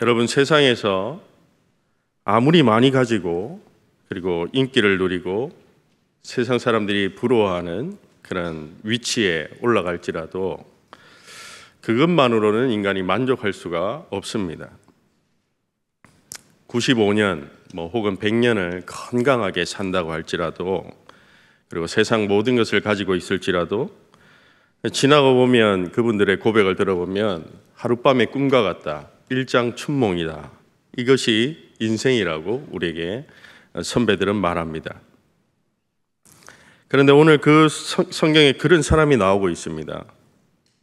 여러분, 세상에서 아무리 많이 가지고 그리고 인기를 누리고 세상 사람들이 부러워하는 그런 위치에 올라갈지라도 그것만으로는 인간이 만족할 수가 없습니다. 95년 혹은 100년을 건강하게 산다고 할지라도, 그리고 세상 모든 것을 가지고 있을지라도 지나고 보면 그분들의 고백을 들어보면 하룻밤의 꿈과 같다, 일장춘몽이다, 이것이 인생이라고 우리에게 선배들은 말합니다. 그런데 오늘 그 성경에 그런 사람이 나오고 있습니다.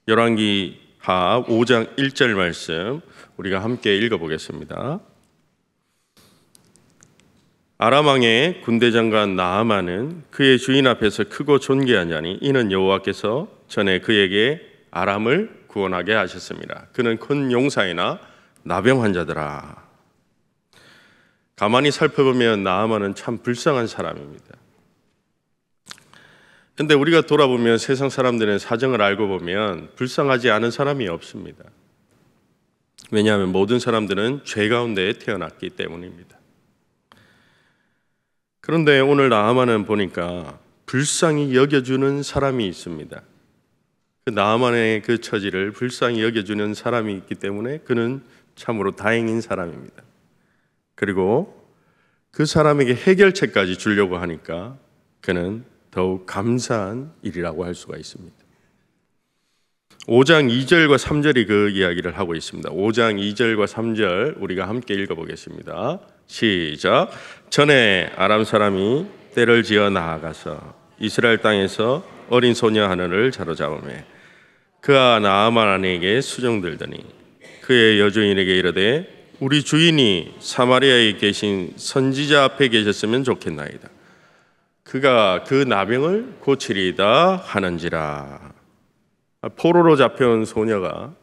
열왕기하 5장 1절 말씀 우리가 함께 읽어보겠습니다. 아람 왕의 군대장관 나아만은 그의 주인 앞에서 크고 존귀하냐니 이는 여호와께서 전에 그에게 아람을 구원하게 하셨습니다. 그는 큰 용사이나 나병 환자더라. 가만히 살펴보면 나아만은 참 불쌍한 사람입니다. 근데 우리가 돌아보면 세상 사람들의 사정을 알고 보면 불쌍하지 않은 사람이 없습니다. 왜냐하면 모든 사람들은 죄 가운데 태어났기 때문입니다. 그런데 오늘 나아만은 보니까 불쌍히 여겨주는 사람이 있습니다. 그 나아만의 그 처지를 불쌍히 여겨주는 사람이 있기 때문에 그는 참으로 다행인 사람입니다. 그리고 그 사람에게 해결책까지 주려고 하니까 그는 더욱 감사한 일이라고 할 수가 있습니다. 5장 2절과 3절이 그 이야기를 하고 있습니다. 5장 2절과 3절 우리가 함께 읽어보겠습니다. 시작. 전에 아람 사람이 떼를 지어 나아가서 이스라엘 땅에서 어린 소녀 하나를 사로잡으매 그가 나아만에게 수종들더니 그의 여주인에게 이르되 우리 주인이 사마리아에 계신 선지자 앞에 계셨으면 좋겠나이다. 그가 그 나병을 고치리이다 하는지라. 포로로 잡혀온 소녀가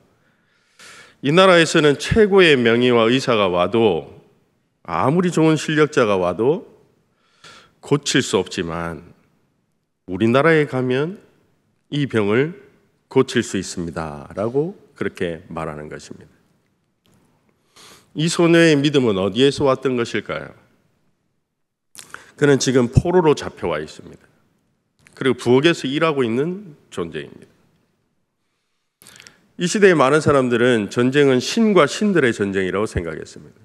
이 나라에서는 최고의 명의와 의사가 와도, 아무리 좋은 실력자가 와도 고칠 수 없지만 우리나라에 가면 이 병을 고칠 수 있습니다 라고 그렇게 말하는 것입니다. 이 소녀의 믿음은 어디에서 왔던 것일까요? 그는 지금 포로로 잡혀와 있습니다. 그리고 부엌에서 일하고 있는 존재입니다. 이 시대의 많은 사람들은 전쟁은 신과 신들의 전쟁이라고 생각했습니다.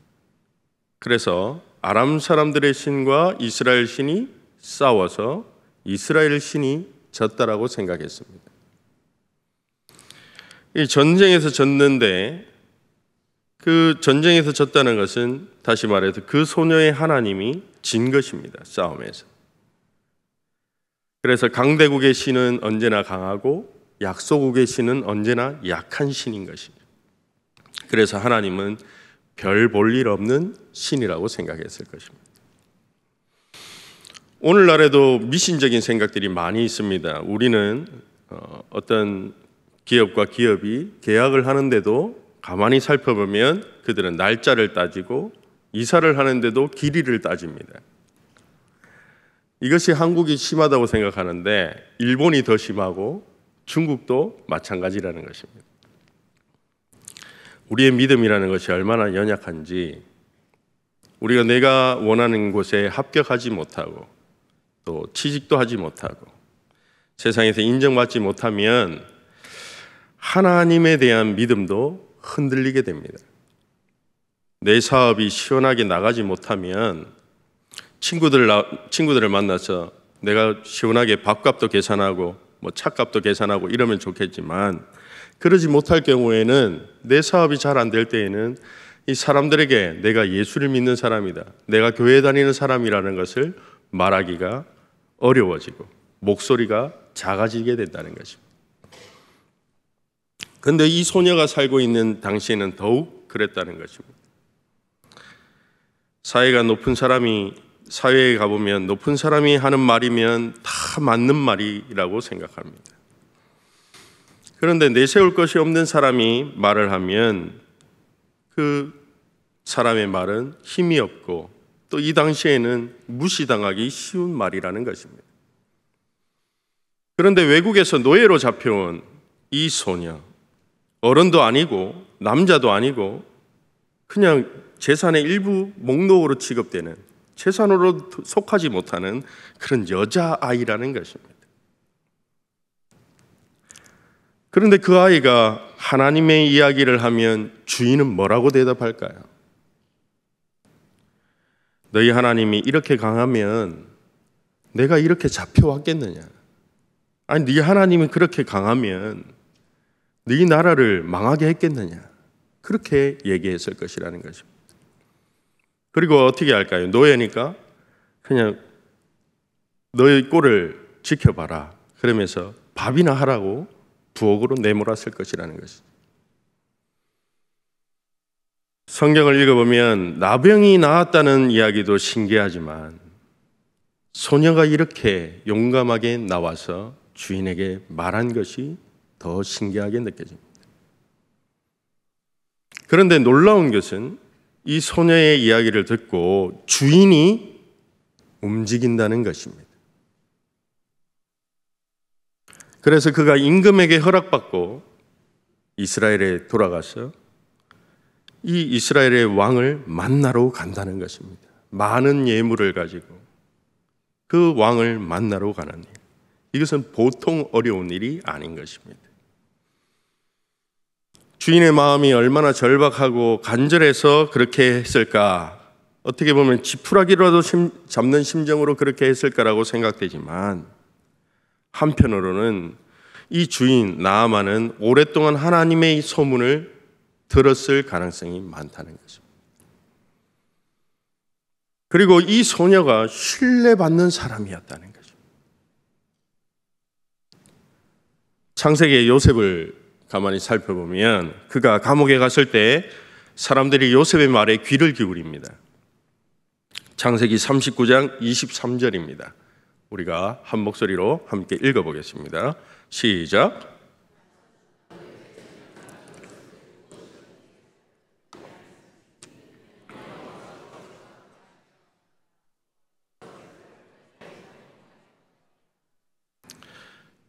그래서 아람 사람들의 신과 이스라엘 신이 싸워서 이스라엘 신이 졌다라고 생각했습니다. 이 전쟁에서 졌는데 그 전쟁에서 졌다는 것은 다시 말해서 그 소녀의 하나님이 진 것입니다. 싸움에서. 그래서 강대국의 신은 언제나 강하고 약소국의 신은 언제나 약한 신인 것입니다. 그래서 하나님은 별 볼 일 없는 신이라고 생각했을 것입니다. 오늘날에도 미신적인 생각들이 많이 있습니다. 우리는 어떤 기업과 기업이 계약을 하는데도 가만히 살펴보면 그들은 날짜를 따지고 이사를 하는데도 길이를 따집니다. 이것이 한국이 심하다고 생각하는데 일본이 더 심하고 중국도 마찬가지라는 것입니다. 우리의 믿음이라는 것이 얼마나 연약한지, 우리가 내가 원하는 곳에 합격하지 못하고 또 취직도 하지 못하고 세상에서 인정받지 못하면 하나님에 대한 믿음도 흔들리게 됩니다. 내 사업이 시원하게 나가지 못하면 친구들을 만나서 내가 시원하게 밥값도 계산하고 차값도 계산하고 이러면 좋겠지만 그러지 못할 경우에는 내 사업이 잘 안 될 때에는 이 사람들에게 내가 예수를 믿는 사람이다, 내가 교회 다니는 사람이라는 것을 말하기가 어려워지고 목소리가 작아지게 된다는 것입니다. 그런데 이 소녀가 살고 있는 당시에는 더욱 그랬다는 것입니다. 사회에 가보면 높은 사람이 하는 말이면 다 맞는 말이라고 생각합니다. 그런데 내세울 것이 없는 사람이 말을 하면 그 사람의 말은 힘이 없고 또 이 당시에는 무시당하기 쉬운 말이라는 것입니다. 그런데 외국에서 노예로 잡혀온 이 소녀, 어른도 아니고 남자도 아니고 그냥 재산의 일부 목록으로 취급되는, 재산으로 속하지 못하는 그런 여자아이라는 것입니다. 그런데 그 아이가 하나님의 이야기를 하면 주인은 뭐라고 대답할까요? 너희 하나님이 이렇게 강하면 내가 이렇게 잡혀왔겠느냐? 아니, 네 하나님이 그렇게 강하면 네 나라를 망하게 했겠느냐? 그렇게 얘기했을 것이라는 것입니다. 그리고 어떻게 할까요? 노예니까 그냥 너의 꼴을 지켜봐라. 그러면서 밥이나 하라고 부엌으로 내몰았을 것이라는 것이죠. 성경을 읽어보면 나병이 나았다는 이야기도 신기하지만 소녀가 이렇게 용감하게 나와서 주인에게 말한 것이 더 신기하게 느껴집니다. 그런데 놀라운 것은 이 소녀의 이야기를 듣고 주인이 움직인다는 것입니다. 그래서 그가 임금에게 허락받고 이스라엘에 돌아가서 이 이스라엘의 왕을 만나러 간다는 것입니다. 많은 예물을 가지고 그 왕을 만나러 가는 일. 이것은 보통 어려운 일이 아닌 것입니다. 주인의 마음이 얼마나 절박하고 간절해서 그렇게 했을까? 어떻게 보면 지푸라기라도 잡는 심정으로 그렇게 했을까라고 생각되지만 한편으로는 이 주인 나아만은 오랫동안 하나님의 소문을 들었을 가능성이 많다는 것입니다. 그리고 이 소녀가 신뢰받는 사람이었다는 거죠. 창세기의 요셉을 가만히 살펴보면 그가 감옥에 갔을 때 사람들이 요셉의 말에 귀를 기울입니다. 창세기 39장 23절입니다. 우리가 한 목소리로 함께 읽어보겠습니다. 시작.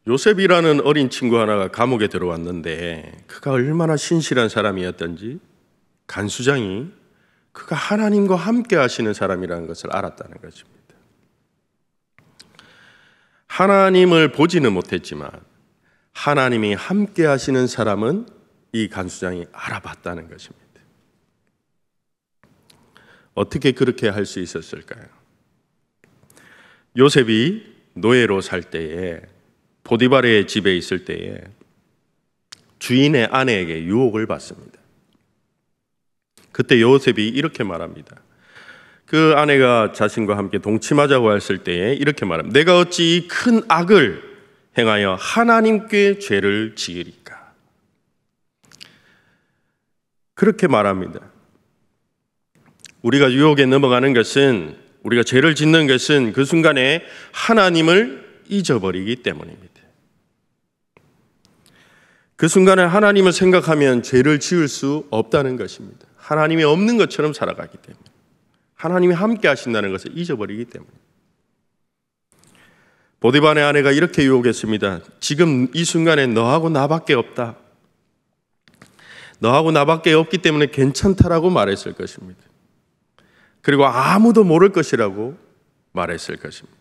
요셉이라는 어린 친구 하나가 감옥에 들어왔는데 그가 얼마나 신실한 사람이었던지 간수장이 그가 하나님과 함께 하시는 사람이라는 것을 알았다는 것입니다. 하나님을 보지는 못했지만 하나님이 함께 하시는 사람은 이 간수장이 알아봤다는 것입니다. 어떻게 그렇게 할 수 있었을까요? 요셉이 노예로 살 때에 보디발의 집에 있을 때에 주인의 아내에게 유혹을 받습니다. 그때 요셉이 이렇게 말합니다. 그 아내가 자신과 함께 동침하자고 했을 때에 이렇게 말합니다. 내가 어찌 이 큰 악을 행하여 하나님께 죄를 지으리까? 그렇게 말합니다. 우리가 유혹에 넘어가는 것은, 우리가 죄를 짓는 것은 그 순간에 하나님을 잊어버리기 때문입니다. 그 순간에 하나님을 생각하면 죄를 지을 수 없다는 것입니다. 하나님이 없는 것처럼 살아가기 때문에, 하나님이 함께 하신다는 것을 잊어버리기 때문에. 보디발의 아내가 이렇게 유혹했습니다. 지금 이 순간에 너하고 나밖에 없다. 너하고 나밖에 없기 때문에 괜찮다라고 말했을 것입니다. 그리고 아무도 모를 것이라고 말했을 것입니다.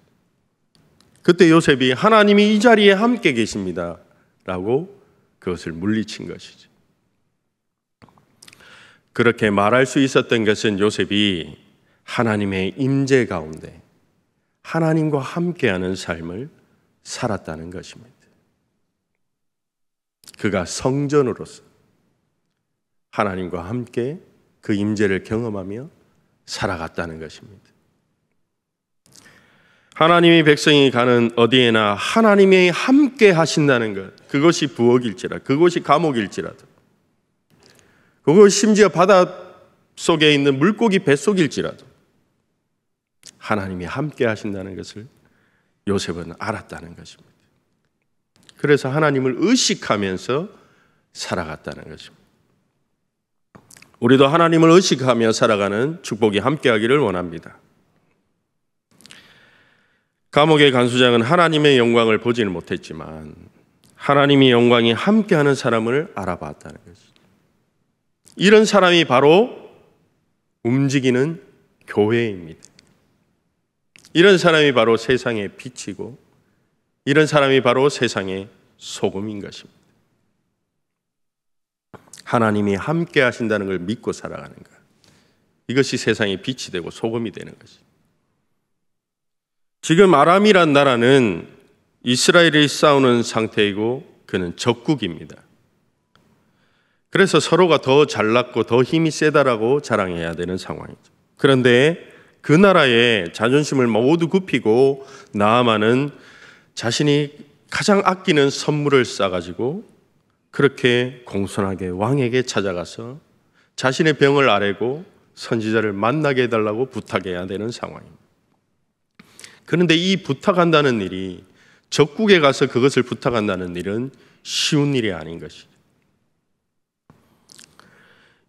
그때 요셉이 하나님이 이 자리에 함께 계십니다 라고 그것을 물리친 것이죠. 그렇게 말할 수 있었던 것은 요셉이 하나님의 임재 가운데 하나님과 함께하는 삶을 살았다는 것입니다. 그가 성전으로서 하나님과 함께 그 임재를 경험하며 살아갔다는 것입니다. 하나님이 백성이 가는 어디에나 하나님이 함께 하신다는 것, 그것이 부엌일지라도, 그것이 감옥일지라도, 그것이 심지어 바다 속에 있는 물고기 뱃속일지라도 하나님이 함께 하신다는 것을 요셉은 알았다는 것입니다. 그래서 하나님을 의식하면서 살아갔다는 것입니다. 우리도 하나님을 의식하며 살아가는 축복이 함께하기를 원합니다. 감옥의 간수장은 하나님의 영광을 보지는 못했지만 하나님의 영광이 함께하는 사람을 알아봤다는 것이죠. 이런 사람이 바로 움직이는 교회입니다. 이런 사람이 바로 세상의 빛이고 이런 사람이 바로 세상의 소금인 것입니다. 하나님이 함께 하신다는 걸 믿고 살아가는 것. 이것이 세상의 빛이 되고 소금이 되는 것입니다. 지금 아람이란 나라는 이스라엘이 싸우는 상태이고 그는 적국입니다. 그래서 서로가 더 잘났고 더 힘이 세다라고 자랑해야 되는 상황이죠. 그런데 그 나라의 자존심을 모두 굽히고 나아만은 자신이 가장 아끼는 선물을 싸가지고 그렇게 공손하게 왕에게 찾아가서 자신의 병을 아뢰고 선지자를 만나게 해달라고 부탁해야 되는 상황입니다. 그런데 이 부탁한다는 일이 적국에 가서 그것을 부탁한다는 일은 쉬운 일이 아닌 것이죠.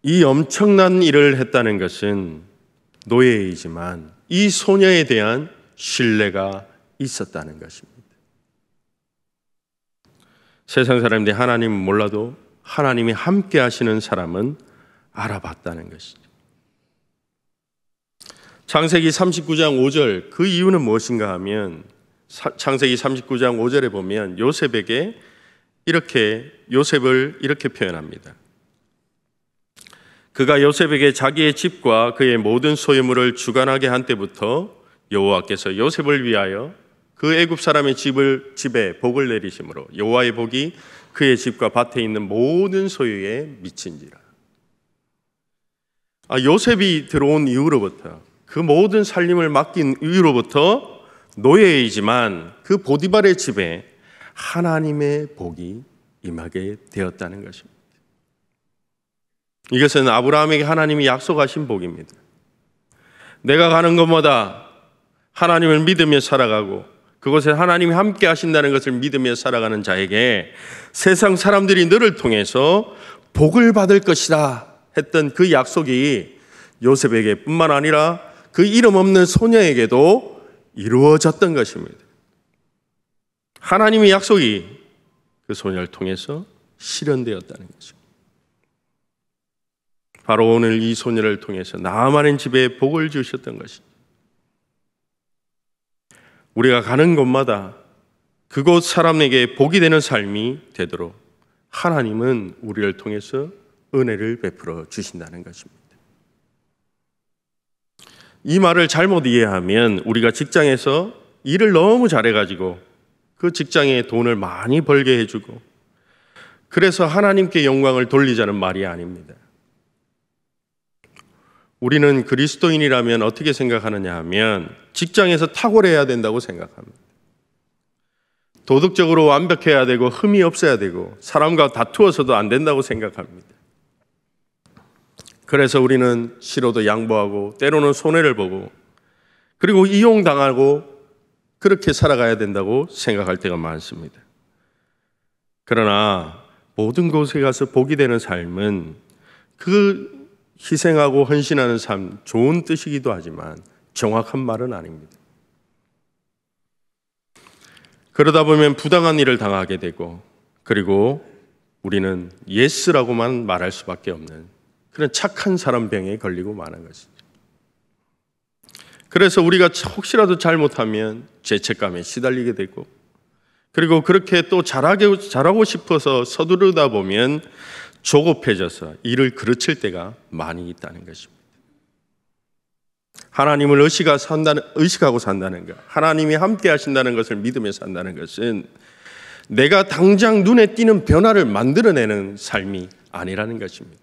이 엄청난 일을 했다는 것은 노예이지만 이 소녀에 대한 신뢰가 있었다는 것입니다. 세상 사람들이 하나님은 몰라도 하나님이 함께 하시는 사람은 알아봤다는 것이죠. 창세기 39장 5절, 그 이유는 무엇인가 하면 창세기 39장 5절에 보면 요셉을 이렇게 표현합니다. 그가 요셉에게 자기의 집과 그의 모든 소유물을 주관하게 한 때부터 여호와께서 요셉을 위하여 그 애굽 사람의 집에 복을 내리심으로 여호와의 복이 그의 집과 밭에 있는 모든 소유에 미친지라. 요셉이 들어온 이후로부터 그 모든 살림을 맡긴 이후로부터 노예이지만 그 보디발의 집에 하나님의 복이 임하게 되었다는 것입니다. 이것은 아브라함에게 하나님이 약속하신 복입니다. 내가 가는 곳마다 하나님을 믿으며 살아가고 그곳에 하나님이 함께 하신다는 것을 믿으며 살아가는 자에게 세상 사람들이 너를 통해서 복을 받을 것이다 했던 그 약속이 요셉에게 뿐만 아니라 그 이름 없는 소녀에게도 이루어졌던 것입니다. 하나님의 약속이 그 소녀를 통해서 실현되었다는 것입니다. 바로 오늘 이 소녀를 통해서 나아만의 집에 복을 주셨던 것입니다. 우리가 가는 곳마다 그곳 사람에게 복이 되는 삶이 되도록 하나님은 우리를 통해서 은혜를 베풀어 주신다는 것입니다. 이 말을 잘못 이해하면 우리가 직장에서 일을 너무 잘해가지고 그 직장에 돈을 많이 벌게 해주고 그래서 하나님께 영광을 돌리자는 말이 아닙니다. 우리는 그리스도인이라면 어떻게 생각하느냐 하면 직장에서 탁월해야 된다고 생각합니다. 도덕적으로 완벽해야 되고 흠이 없어야 되고 사람과 다투어서도 안 된다고 생각합니다. 그래서 우리는 싫어도 양보하고 때로는 손해를 보고 그리고 이용당하고 그렇게 살아가야 된다고 생각할 때가 많습니다. 그러나 모든 곳에 가서 복이 되는 삶은 그 희생하고 헌신하는 삶, 좋은 뜻이기도 하지만 정확한 말은 아닙니다. 그러다 보면 부당한 일을 당하게 되고 그리고 우리는 예스라고만 말할 수밖에 없는 그런 착한 사람 병에 걸리고 마는 것이죠. 그래서 우리가 혹시라도 잘못하면 죄책감에 시달리게 되고 그리고 그렇게 또 잘하고 싶어서 서두르다 보면 조급해져서 일을 그르칠 때가 많이 있다는 것입니다. 하나님을 의식하고 산다는 것, 하나님이 함께 하신다는 것을 믿으며 산다는 것은 내가 당장 눈에 띄는 변화를 만들어내는 삶이 아니라는 것입니다.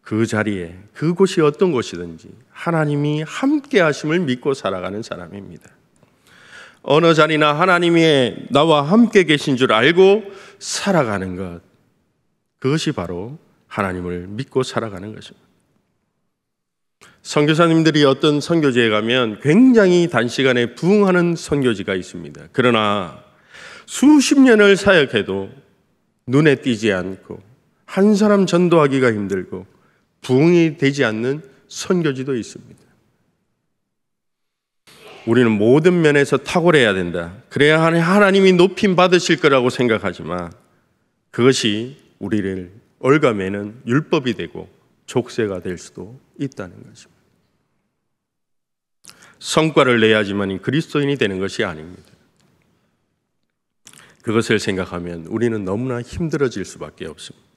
그 자리에 그곳이 어떤 곳이든지 하나님이 함께 하심을 믿고 살아가는 사람입니다. 어느 자리나 하나님이 나와 함께 계신 줄 알고 살아가는 것, 그것이 바로 하나님을 믿고 살아가는 것입니다. 선교사님들이 어떤 선교지에 가면 굉장히 단시간에 부흥하는 선교지가 있습니다. 그러나 수십 년을 사역해도 눈에 띄지 않고 한 사람 전도하기가 힘들고 부흥이 되지 않는 선교지도 있습니다. 우리는 모든 면에서 탁월해야 된다. 그래야 하나님이 높임 받으실 거라고 생각하지만 그것이 우리를 올가매는 율법이 되고 족쇄가 될 수도 있다는 것입니다. 성과를 내야지만 그리스도인이 되는 것이 아닙니다. 그것을 생각하면 우리는 너무나 힘들어질 수밖에 없습니다.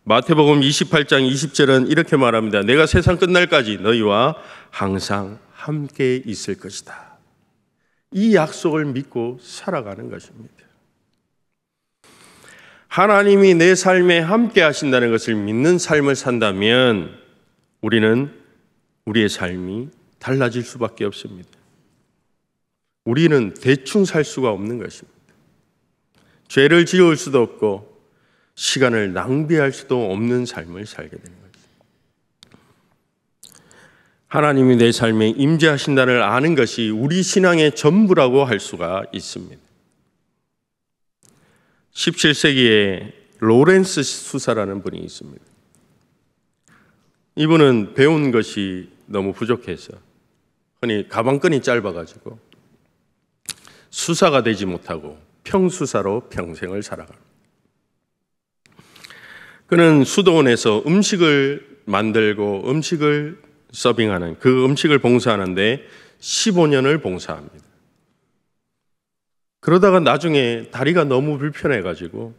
마태복음 28장 20절은 이렇게 말합니다. 내가 세상 끝날까지 너희와 항상 함께 있을 것이다. 이 약속을 믿고 살아가는 것입니다. 하나님이 내 삶에 함께 하신다는 것을 믿는 삶을 산다면 우리는 우리의 삶이 달라질 수밖에 없습니다. 우리는 대충 살 수가 없는 것입니다. 죄를 지을 수도 없고 시간을 낭비할 수도 없는 삶을 살게 되는 것입니다. 하나님이 내 삶에 임재하신다를 아는 것이 우리 신앙의 전부라고 할 수가 있습니다. 17세기에 로렌스 수사라는 분이 있습니다. 이분은 배운 것이 너무 부족해서 흔히 가방끈이 짧아가지고 수사가 되지 못하고 평수사로 평생을 살아갑니다. 그는 수도원에서 음식을 만들고 음식을 서빙하는 그 음식을 봉사하는데 15년을 봉사합니다. 그러다가 나중에 다리가 너무 불편해가지고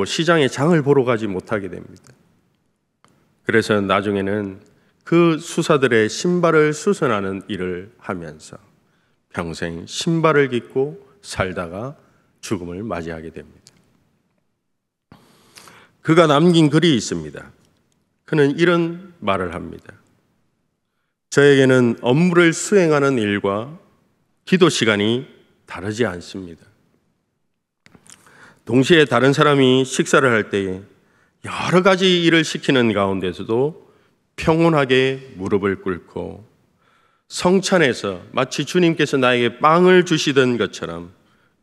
시장에 장을 보러 가지 못하게 됩니다. 그래서 나중에는 그 수사들의 신발을 수선하는 일을 하면서 평생 신발을 깃고 살다가 죽음을 맞이하게 됩니다. 그가 남긴 글이 있습니다. 그는 이런 말을 합니다. 저에게는 업무를 수행하는 일과 기도 시간이 다르지 않습니다. 동시에 다른 사람이 식사를 할 때에 여러 가지 일을 시키는 가운데서도 평온하게 무릎을 꿇고 성찬에서 마치 주님께서 나에게 빵을 주시던 것처럼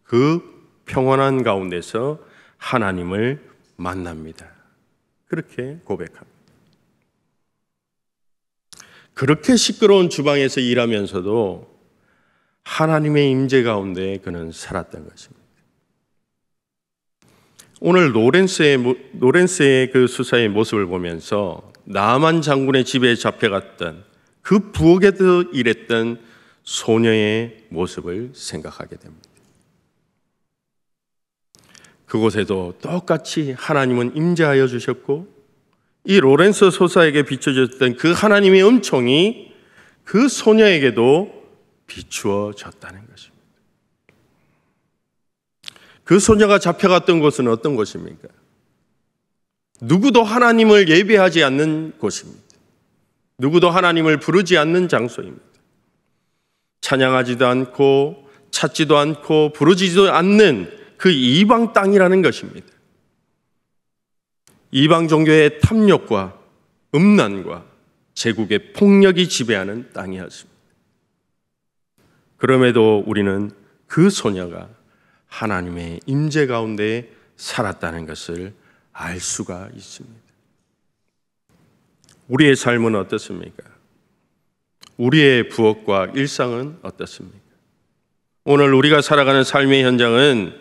그 평온한 가운데서 하나님을 만납니다. 그렇게 고백합니다. 그렇게 시끄러운 주방에서 일하면서도 하나님의 임재 가운데 그는 살았던 것입니다. 오늘 로렌스의 그 수사의 모습을 보면서 나만 장군의 집에 잡혀갔던 그 부엌에서 일했던 소녀의 모습을 생각하게 됩니다. 그곳에도 똑같이 하나님은 임재하여 주셨고 이 로렌스 소사에게 비춰졌던 그 하나님의 은총이 그 소녀에게도 비추어졌다는 것입니다. 그 소녀가 잡혀갔던 곳은 어떤 곳입니까? 누구도 하나님을 예배하지 않는 곳입니다. 누구도 하나님을 부르지 않는 장소입니다. 찬양하지도 않고 찾지도 않고 부르지도 않는 그 이방 땅이라는 것입니다. 이방 종교의 탐욕과 음란과 제국의 폭력이 지배하는 땅이었습니다. 그럼에도 우리는 그 소녀가 하나님의 임재 가운데 살았다는 것을 알 수가 있습니다. 우리의 삶은 어떻습니까? 우리의 부엌과 일상은 어떻습니까? 오늘 우리가 살아가는 삶의 현장은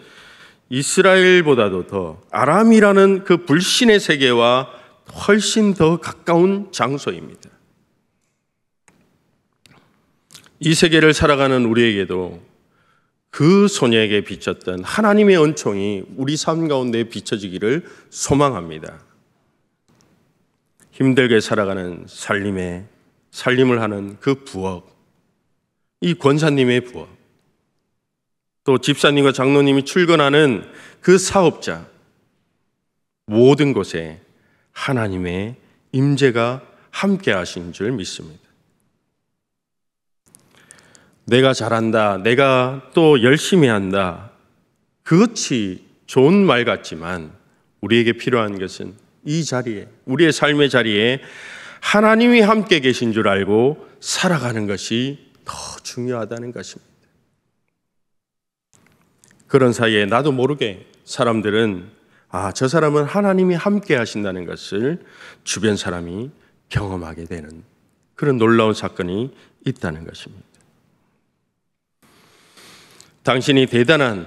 이스라엘보다도 더 아람이라는 그 불신의 세계와 훨씬 더 가까운 장소입니다. 이 세계를 살아가는 우리에게도 그 소녀에게 비쳤던 하나님의 은총이 우리 삶 가운데 비춰지기를 소망합니다. 힘들게 살아가는 살림을 하는 그 부엌, 이 권사님의 부엌, 또 집사님과 장로님이 출근하는 그 사업자, 모든 곳에 하나님의 임재가 함께 하신 줄 믿습니다. 내가 잘한다, 내가 또 열심히 한다, 그것이 좋은 말 같지만 우리에게 필요한 것은 이 자리에, 우리의 삶의 자리에 하나님이 함께 계신 줄 알고 살아가는 것이 더 중요하다는 것입니다. 그런 사이에 나도 모르게 사람들은 저 사람은 하나님이 함께 하신다는 것을 주변 사람이 경험하게 되는 그런 놀라운 사건이 있다는 것입니다. 당신이 대단한,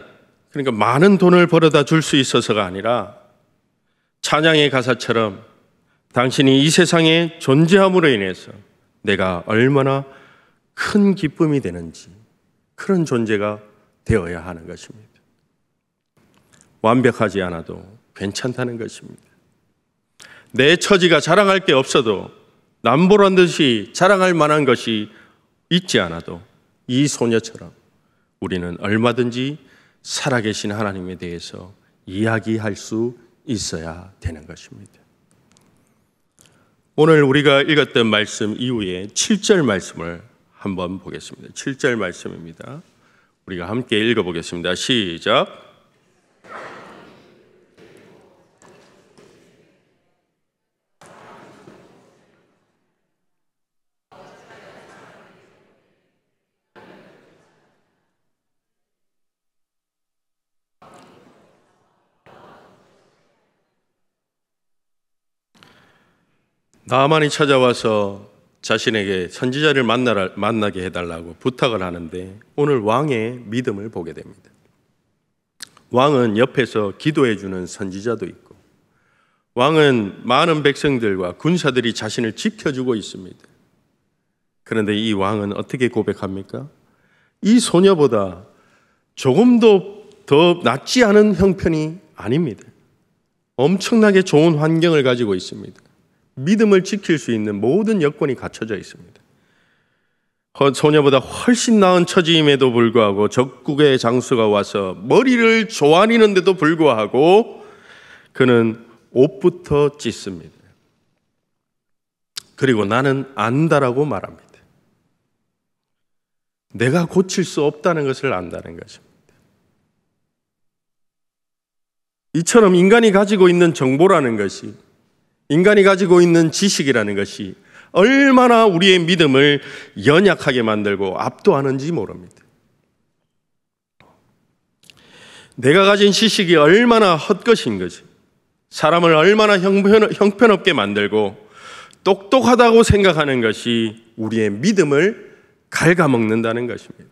그러니까 많은 돈을 벌어다 줄 수 있어서가 아니라 찬양의 가사처럼 당신이 이 세상에 존재함으로 인해서 내가 얼마나 큰 기쁨이 되는지 그런 존재가 되어야 하는 것입니다. 완벽하지 않아도 괜찮다는 것입니다. 내 처지가 자랑할 게 없어도 남보란 듯이 자랑할 만한 것이 있지 않아도 이 소녀처럼 우리는 얼마든지 살아계신 하나님에 대해서 이야기할 수 있어야 되는 것입니다. 오늘 우리가 읽었던 말씀 이후에 7절 말씀을 한번 보겠습니다. 7절 말씀입니다. 우리가 함께 읽어보겠습니다. 시작. 나아만이 찾아와서 자신에게 선지자를 만나게 해달라고 부탁을 하는데 오늘 왕의 믿음을 보게 됩니다. 왕은 옆에서 기도해주는 선지자도 있고 왕은 많은 백성들과 군사들이 자신을 지켜주고 있습니다. 그런데 이 왕은 어떻게 고백합니까? 이 소녀보다 조금도 더 낫지 않은 형편이 아닙니다. 엄청나게 좋은 환경을 가지고 있습니다. 믿음을 지킬 수 있는 모든 여건이 갖춰져 있습니다. 소녀보다 훨씬 나은 처지임에도 불구하고 적국의 장수가 와서 머리를 조아리는데도 불구하고 그는 옷부터 찢습니다. 그리고 나는 안다라고 말합니다. 내가 고칠 수 없다는 것을 안다는 것입니다. 이처럼 인간이 가지고 있는 정보라는 것이, 인간이 가지고 있는 지식이라는 것이 얼마나 우리의 믿음을 연약하게 만들고 압도하는지 모릅니다. 내가 가진 지식이 얼마나 헛것인 것이, 사람을 얼마나 형편없게 만들고 똑똑하다고 생각하는 것이 우리의 믿음을 갉아먹는다는 것입니다.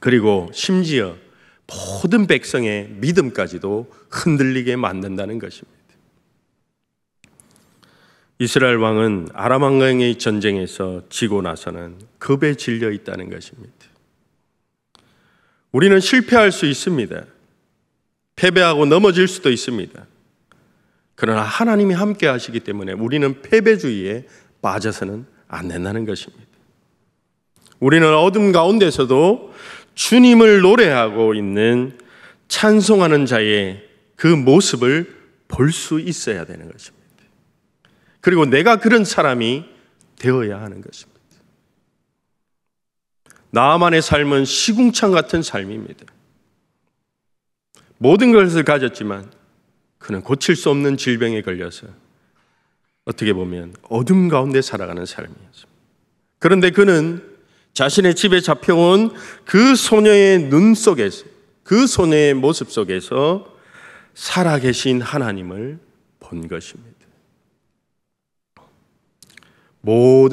그리고 심지어 모든 백성의 믿음까지도 흔들리게 만든다는 것입니다. 이스라엘 왕은 아람 왕의 전쟁에서 지고 나서는 겁에 질려 있다는 것입니다. 우리는 실패할 수 있습니다. 패배하고 넘어질 수도 있습니다. 그러나 하나님이 함께 하시기 때문에 우리는 패배주의에 빠져서는 안 된다는 것입니다. 우리는 어둠 가운데서도 주님을 노래하고 있는 찬송하는 자의 그 모습을 볼 수 있어야 되는 것입니다. 그리고 내가 그런 사람이 되어야 하는 것입니다. 나아만의 삶은 시궁창 같은 삶입니다. 모든 것을 가졌지만 그는 고칠 수 없는 질병에 걸려서 어떻게 보면 어둠 가운데 살아가는 삶이었습니다. 그런데 그는 자신의 집에 잡혀온 그 소녀의 눈 속에서, 그 소녀의 모습 속에서 살아계신 하나님을 본 것입니다.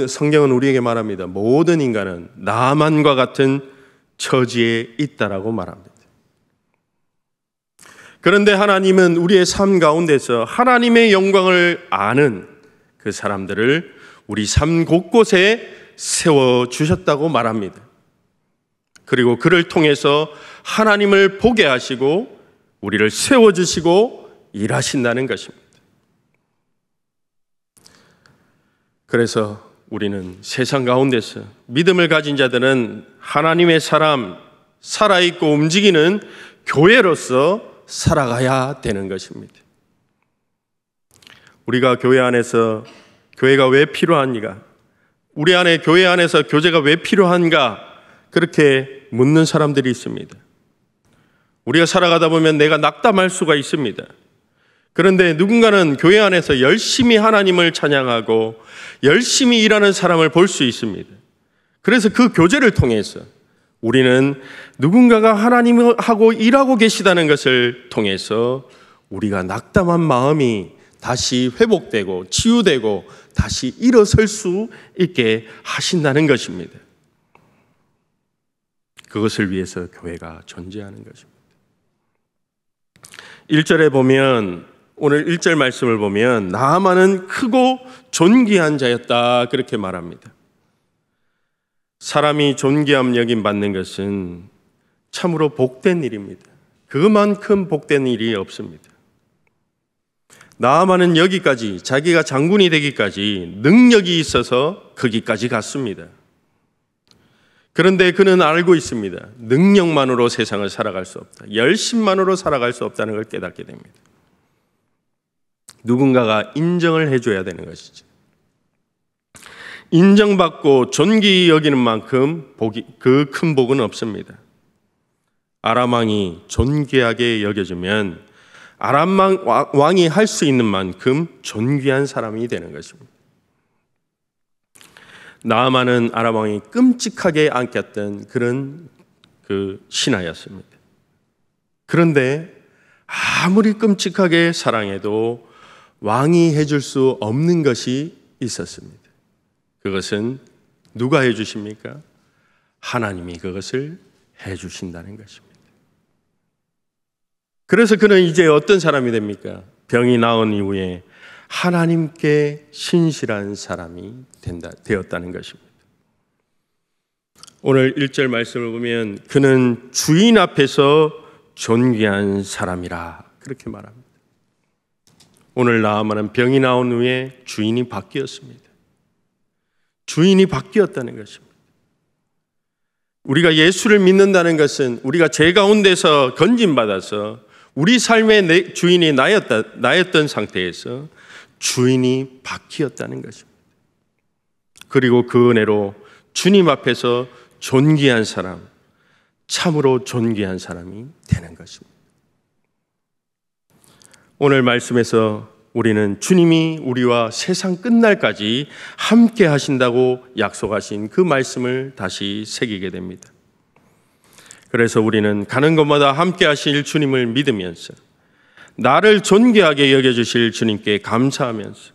성경은 우리에게 말합니다. 모든 인간은 나만과 같은 처지에 있다라고 말합니다. 그런데 하나님은 우리의 삶 가운데서 하나님의 영광을 아는 그 사람들을 우리 삶 곳곳에 세워주셨다고 말합니다. 그리고 그를 통해서 하나님을 보게 하시고 우리를 세워주시고 일하신다는 것입니다. 그래서 우리는 세상 가운데서 믿음을 가진 자들은 하나님의 사람, 살아있고 움직이는 교회로서 살아가야 되는 것입니다. 우리가 교회 안에서 교회가 왜 필요한가? 우리 안에 교회 안에서 교제가 왜 필요한가? 그렇게 묻는 사람들이 있습니다. 우리가 살아가다 보면 내가 낙담할 수가 있습니다. 그런데 누군가는 교회 안에서 열심히 하나님을 찬양하고 열심히 일하는 사람을 볼 수 있습니다. 그래서 그 교제를 통해서 우리는 누군가가 하나님하고 일하고 계시다는 것을 통해서 우리가 낙담한 마음이 다시 회복되고 치유되고 다시 일어설 수 있게 하신다는 것입니다. 그것을 위해서 교회가 존재하는 것입니다. 1절에 보면 오늘 1절 말씀을 보면 나아만은 크고 존귀한 자였다 그렇게 말합니다. 사람이 존귀함 여김 받는 것은 참으로 복된 일입니다. 그만큼 복된 일이 없습니다. 나아만은 여기까지, 자기가 장군이 되기까지 능력이 있어서 거기까지 갔습니다. 그런데 그는 알고 있습니다. 능력만으로 세상을 살아갈 수 없다. 열심만으로 살아갈 수 없다는 걸 깨닫게 됩니다. 누군가가 인정을 해줘야 되는 것이죠. 인정받고 존귀 여기는 만큼 그 큰 복은 없습니다. 아람 왕이 존귀하게 여겨주면 아람 왕이 할 수 있는 만큼 존귀한 사람이 되는 것입니다. 나아만은 아람 왕이 끔찍하게 안겼던 그런 신하였습니다. 그런데 아무리 끔찍하게 사랑해도 왕이 해줄 수 없는 것이 있었습니다. 그것은 누가 해주십니까? 하나님이 그것을 해주신다는 것입니다. 그래서 그는 이제 어떤 사람이 됩니까? 병이 나은 이후에 하나님께 신실한 사람이 되었다는 것입니다. 오늘 1절 말씀을 보면 그는 주인 앞에서 존귀한 사람이라 그렇게 말합니다. 오늘 나아만은 병이 나온 후에 주인이 바뀌었습니다. 주인이 바뀌었다는 것입니다. 우리가 예수를 믿는다는 것은 우리가 죄 가운데서 건진받아서 우리 삶의 주인이 나였던 상태에서 주인이 바뀌었다는 것입니다. 그리고 그 은혜로 주님 앞에서 존귀한 사람, 참으로 존귀한 사람이 되는 것입니다. 오늘 말씀에서 우리는 주님이 우리와 세상 끝날까지 함께 하신다고 약속하신 그 말씀을 다시 새기게 됩니다. 그래서 우리는 가는 곳마다 함께 하실 주님을 믿으면서 나를 존귀하게 여겨주실 주님께 감사하면서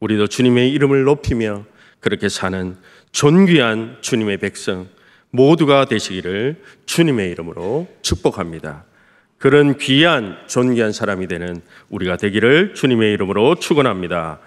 우리도 주님의 이름을 높이며 그렇게 사는 존귀한 주님의 백성 모두가 되시기를 주님의 이름으로 축복합니다. 그런 귀한 존귀한 사람이 되는 우리가 되기를 주님의 이름으로 축원합니다.